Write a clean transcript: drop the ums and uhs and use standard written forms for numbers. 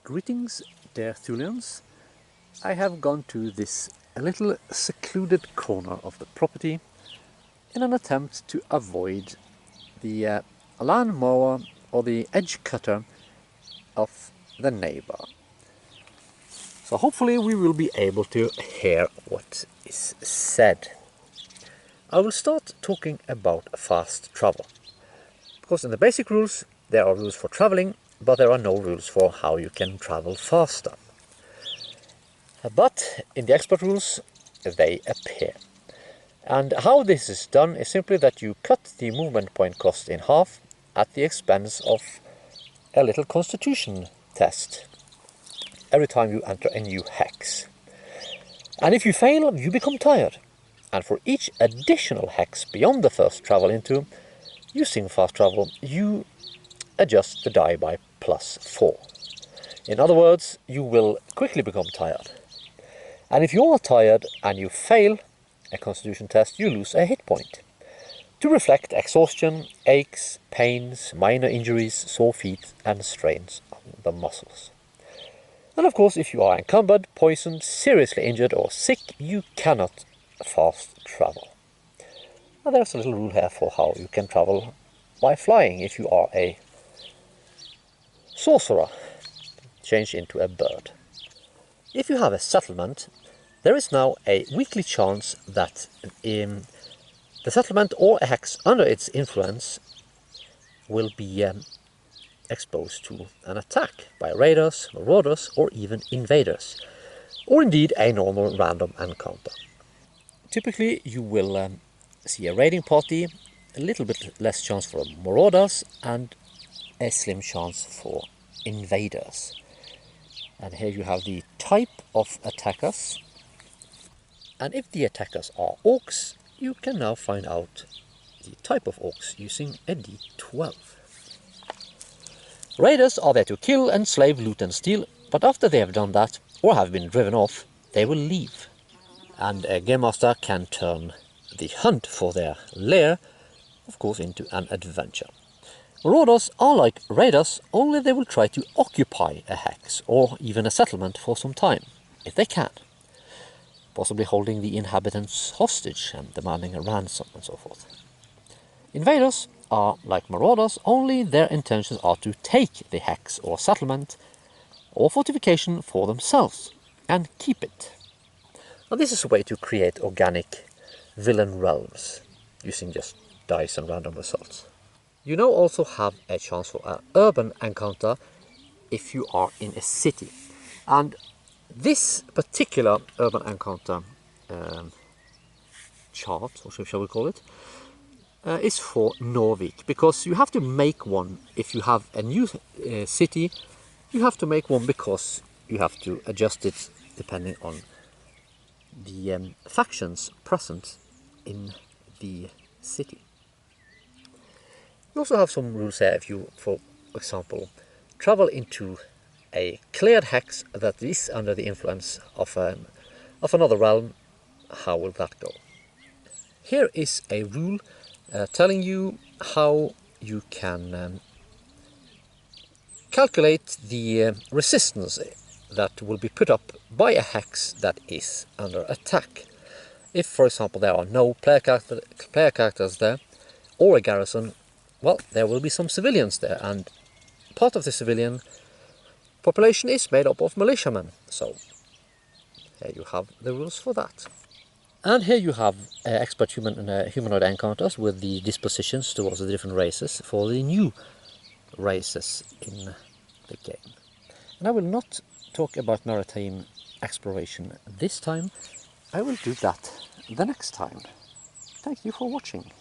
Greetings, dear Thulians. I have gone to this little secluded corner of the property in an attempt to avoid the lawnmower or the edge cutter of the neighbor. So hopefully we will be able to hear what is said. I will start talking about fast travel, because in the basic rules there are rules for traveling, but there are no rules for how you can travel faster. But in the expert rules they appear. And how this is done is simply that you cut the movement point cost in half at the expense of a little constitution test every time you enter a new hex. And if you fail, you become tired. And for each additional hex beyond the first travel into, using fast travel, you adjust the die by +4. In other words, you will quickly become tired. And if you are tired and you fail a constitution test, you lose a hit point to reflect exhaustion, aches, pains, minor injuries, sore feet and strains on the muscles. And of course, if you are encumbered, poisoned, seriously injured or sick, you cannot fast travel. Now there's a little rule here for how you can travel by flying if you are a sorcerer, change into a bird. If you have a settlement, there is now a weekly chance that the settlement or a hex under its influence will be exposed to an attack by raiders, marauders or even invaders, or indeed a normal random encounter. Typically you will see a raiding party, a little bit less chance for marauders and a slim chance for invaders. And here you have the type of attackers. And if the attackers are orcs, you can now find out the type of orcs using a d12. Raiders are there to kill, enslave, loot and steal, but after they have done that, or have been driven off, they will leave. And a Game Master can turn the hunt for their lair, of course, into an adventure. Marauders are like raiders, only they will try to occupy a hex or even a settlement for some time, if they can, possibly holding the inhabitants hostage and demanding a ransom and so forth. Invaders are like marauders, only their intentions are to take the hex or settlement or fortification for themselves and keep it. Now this is a way to create organic villain realms using just dice and random results. You now also have a chance for an urban encounter if you are in a city. And this particular urban encounter chart, or shall we call it, is for Norvik, because you have to make one if you have a new city. You have to make one because you have to adjust it depending on the factions present in the city. You also have some rules here if you, for example, travel into a cleared hex that is under the influence of another realm. How will that go? Here is a rule telling you how you can calculate the resistance that will be put up by a hex that is under attack. If, for example, there are no player characters there, or a garrison, well, there will be some civilians there, and part of the civilian population is made up of militiamen. So here you have the rules for that. And here you have expert humanoid encounters with the dispositions towards the different races for the new races in the game. And I will not talk about maritime exploration this time. I will do that the next time. Thank you for watching.